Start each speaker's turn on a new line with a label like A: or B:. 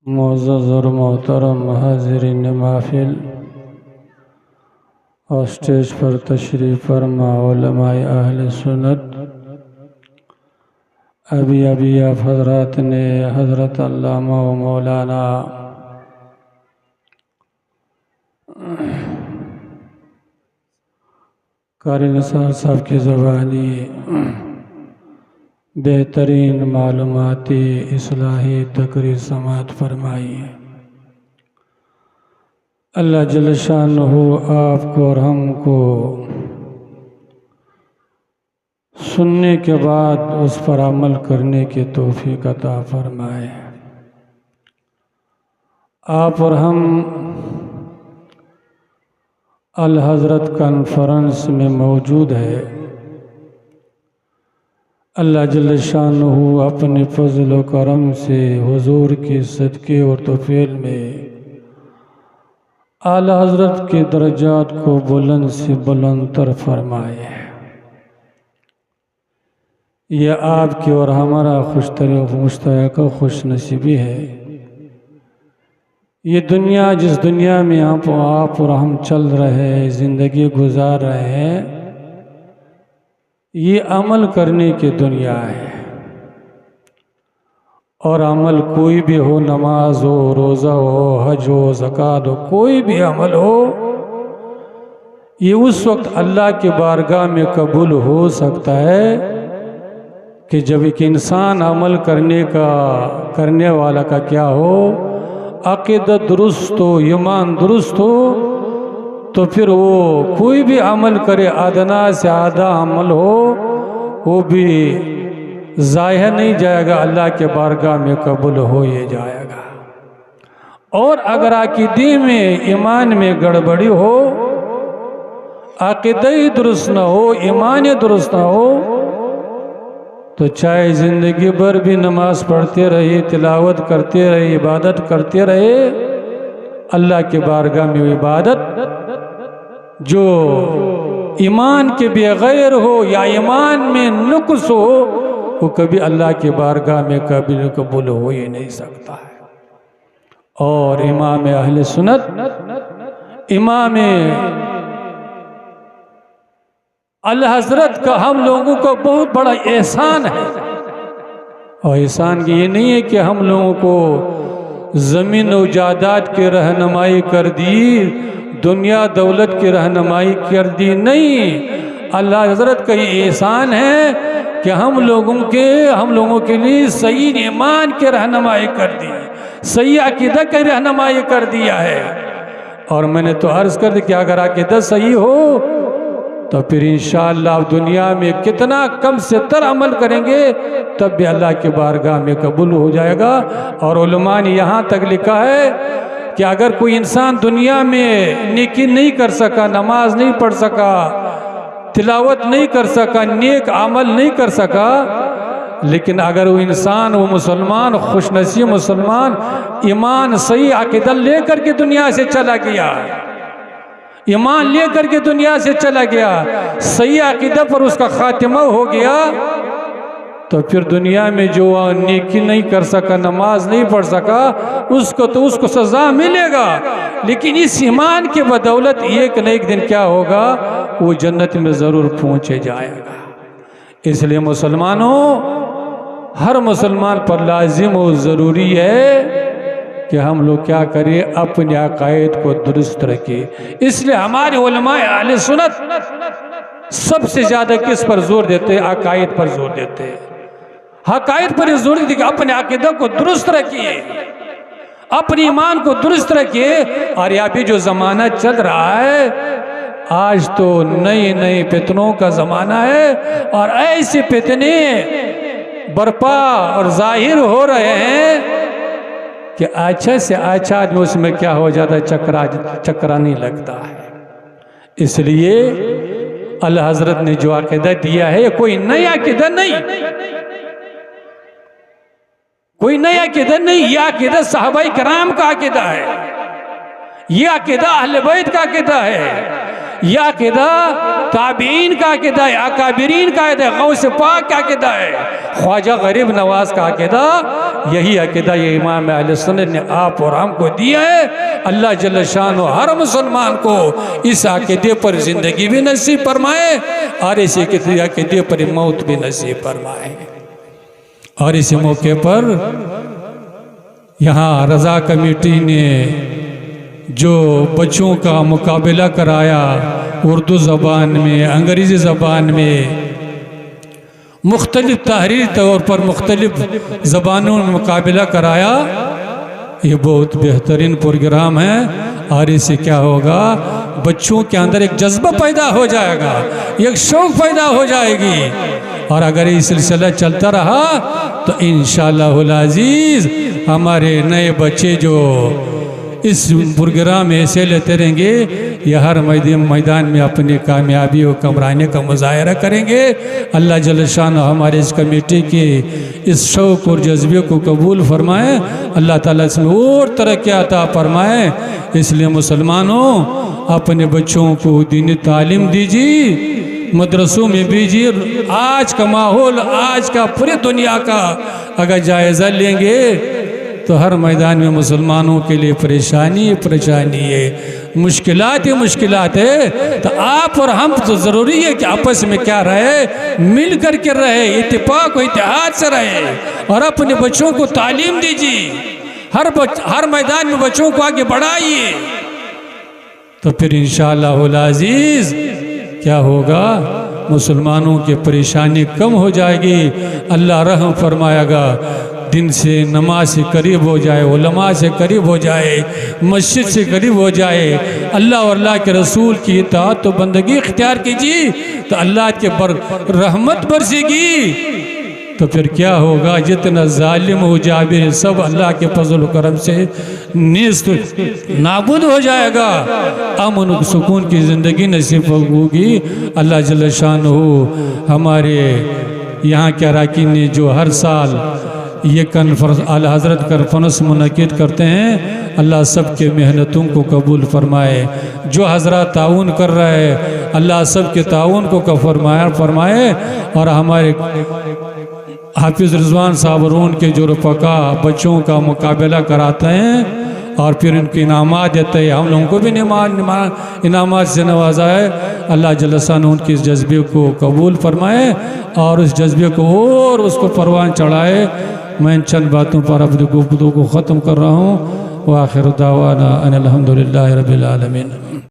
A: معزز اور محترم حاضرین محفل اور اسٹیج پر تشریف فرما علماء اہل سنت، ابھی آپ حضرات نے حضرت علامہ و مولانا قاری نثار صاحب کی زبانی بہترین معلوماتی اصلاحی تقریر سماعت فرمائی ہے۔ اللہ جل شانہ آپ کو اور ہم کو سننے کے بعد اس پر عمل کرنے کی توفیق عطا فرمائے۔ آپ اور ہم الحضرت کانفرنس میں موجود ہے۔ اللہ جل شانہ اپنے فضل و کرم سے حضور کے صدقے اور توفیل میں اعلی حضرت کے درجات کو بلند سے بلند تر فرمائے۔ یہ آپ کی اور ہمارا مشترکہ خوش نصیبی ہے۔ یہ دنیا، جس دنیا میں آپ اور ہم چل رہے ہیں، زندگی گزار رہے ہیں، یہ عمل کرنے کی دنیا ہے۔ اور عمل کوئی بھی ہو، نماز ہو، روزہ ہو، حج ہو، زکوٰۃ ہو، کوئی بھی عمل ہو، یہ اس وقت اللہ کی بارگاہ میں قبول ہو سکتا ہے کہ جب ایک انسان عمل کرنے والا کا کیا ہو، عقیدت درست ہو، ایمان درست ہو، تو پھر وہ کوئی بھی عمل کرے، ادنا سے آدھا عمل ہو، وہ بھی ضائع نہیں جائے گا، اللہ کے بارگاہ میں قبول ہو ہی جائے گا۔ اور اگر عقیدے میں، ایمان میں گڑبڑی ہو، عقیدہ درست نہ ہو، ایمان درست نہ ہو، تو چاہے زندگی بھر بھی نماز پڑھتے رہے، تلاوت کرتے رہے، عبادت کرتے رہے، اللہ کے بارگاہ میں عبادت جو ایمان کے بغیر ہو یا ایمان میں نقص ہو، وہ کبھی اللہ کے بارگاہ میں کبھی قبول ہو ہی نہیں سکتا ہے۔ اور امام اہل سنت، امام الحضرت کا ہم لوگوں کو بہت بڑا احسان ہے۔ اور احسان یہ نہیں ہے کہ ہم لوگوں کو زمین و جائیداد کی رہنمائی کر دی، دنیا دولت کی رہنمائی کر دی، نہیں، اللہ حضرت کا یہ احسان ہے کہ ہم لوگوں کے لیے صحیح ایمان کی رہنمائی کر دی، صحیح عقیدہ کی رہنمائی کر دیا ہے۔ اور میں نے تو عرض کر دی کہ اگر عقیدہ صحیح ہو تو پھر انشاءاللہ آپ دنیا میں کتنا کم سے تر عمل کریں گے، تب بھی اللہ کے بارگاہ میں قبول ہو جائے گا۔ اور علماء نے یہاں تک لکھا ہے کہ اگر کوئی انسان دنیا میں نیکی نہیں کر سکا، نماز نہیں پڑھ سکا، تلاوت نہیں کر سکا، نیک عمل نہیں کر سکا، لیکن اگر وہ انسان، وہ مسلمان، خوش نصیب مسلمان، ایمان صحیح عقیدہ لے کر کے دنیا سے چلا گیا، ایمان لے کر کے دنیا سے چلا گیا، صحیح عقیدہ پر اس کا خاتمہ ہو گیا، تو پھر دنیا میں جو نیکی نہیں کر سکا، نماز نہیں پڑھ سکا، اس کو سزا ملے گا، لیکن اس ایمان کے بدولت ایک نہ ایک دن کیا ہوگا، وہ جنت میں ضرور پہنچے جائے گا۔ اس لیے مسلمانوں، ہر مسلمان پر لازم و ضروری ہے کہ ہم لوگ کیا کریں، اپنے عقائد کو درست رکھیں۔ اس لیے ہمارے علماء اہل سنت سب سے زیادہ کس پر زور دیتے ہیں؟ عقائد پر زور دیتے ہیں۔ عقائد پر زور دیتے کہ اپنے عقیدہ کو درست رکھیے، اپنے ایمان کو درست رکھیے۔ اور یہ ابھی جو زمانہ چل رہا ہے، آج تو نئی فتنوں کا زمانہ ہے، اور ایسے فتنے برپا اور ظاہر ہو رہے ہیں کہ اچھا سے اچھا آدمی اس میں کیا ہو جاتا ہے، چکرانے لگتا ہے۔ اس لیے اللہ حضرت نے جو عقیدہ دیا ہے، کوئی نیا عقیدہ نہیں، کوئی نیا عقیدہ نہیں، یہ عقیدہ صحابہ کرام کا عقیدہ ہے، یہ عقیدہ اہل بیت کا عقیدہ ہے، یہ عقیدہ تابعین کا عقیدہ ہے، اکابرین کا عقیدہ ہے، غوث پاک کا عقیدہ ہے، خواجہ غریب نواز کا عقیدہ، یہی عقیدہ یہ امام اہل سنت نے آپ اور ہم کو دیا ہے۔ اللہ جل شانہ ہر مسلمان کو اس عقیدے پر زندگی بھی نصیب فرمائے اور اسی عقیدے پر موت بھی نصیب فرمائے۔ اور اس موقع پر یہاں رضا کمیٹی نے جو بچوں کا مقابلہ کرایا اردو زبان میں، انگریزی زبان میں، مختلف تحریری طور پر مختلف زبانوں میں مقابلہ کرایا، یہ بہت بہترین پروگرام ہے۔ اور اس سے کیا ہوگا، بچوں کے اندر ایک جذبہ پیدا ہو جائے گا، ایک شوق پیدا ہو جائے گی، اور اگر یہ سلسلہ چلتا رہا تو انشاءاللہ العزیز ہمارے نئے بچے جو اس پروگرام میں حصے لیتے رہیں گے، یہ ہر میدان میں اپنی کامیابی و کمرانے کا مظاہرہ کریں گے۔ اللہ جل شانہ ہمارے اس کمیٹی کی اس شوق اور جذبے کو قبول فرمائے، اللہ تعالیٰ اس میں اور ترقی عطا فرمائے۔ اس لیے مسلمانوں اپنے بچوں کو دینی تعلیم دیجیے، مدرسوں میں بھیجیے۔ آج کا ماحول، آج کا پوری دنیا کا اگر جائزہ لیں گے تو ہر میدان میں مسلمانوں کے لیے پریشانی ہے، مشکلات ہے۔ تو آپ اور ہم تو ضروری ہے کہ آپس میں کیا رہے، مل کر کے رہے، اتفاق و اتحاد سے رہے، اور اپنے بچوں کو تعلیم دیجیے، ہر میدان میں بچوں کو آگے بڑھائیے، تو پھر انشاءاللہ العزیز کیا ہوگا، مسلمانوں کی پریشانی کم ہو جائے گی، اللہ رحم فرمائے گا، دن سے نماز سے قریب ہو جائے، علماء سے قریب ہو جائے، مسجد سے قریب ہو جائے، اللہ اور اللہ کے رسول کی اطاعت و بندگی اختیار کیجیے تو اللہ کے رحمت برسے گی، تو پھر کیا ہوگا، جتنا ظالم ہو جائے سب اللہ کے فضل و کرم سے نیست نابود ہو جائے گا، امن و سکون کی زندگی نصیب ہوگی۔ اللہ جل شانہ ہمارے یہاں کے اراکین نے جو ہر سال یہ کنفرنس اعلیٰ حضرت کنفرنس منعقد کرتے ہیں، اللہ سب کے محنتوں کو قبول فرمائے، جو حضرات تعاون کر رہے ہیں اللہ سب کے تعاون کو فرمائے، اور ہمارے حافظ رضوان صاحب اور ان کے جو رفقا بچوں کا مقابلہ کراتے ہیں اور پھر ان کی انعامات دیتے ہیں، ہم لوگوں کو بھی انعامات سے نوازا ہے، اللہ جل شانہ ان کی اس جذبے کو قبول فرمائے اور اس جذبے کو اور اس کو پروان چڑھائے۔ میں ان چند باتوں پر اپنی گفتگو کو ختم کر رہا ہوں، وآخر دعوانا ان الحمدللہ رب العالمین۔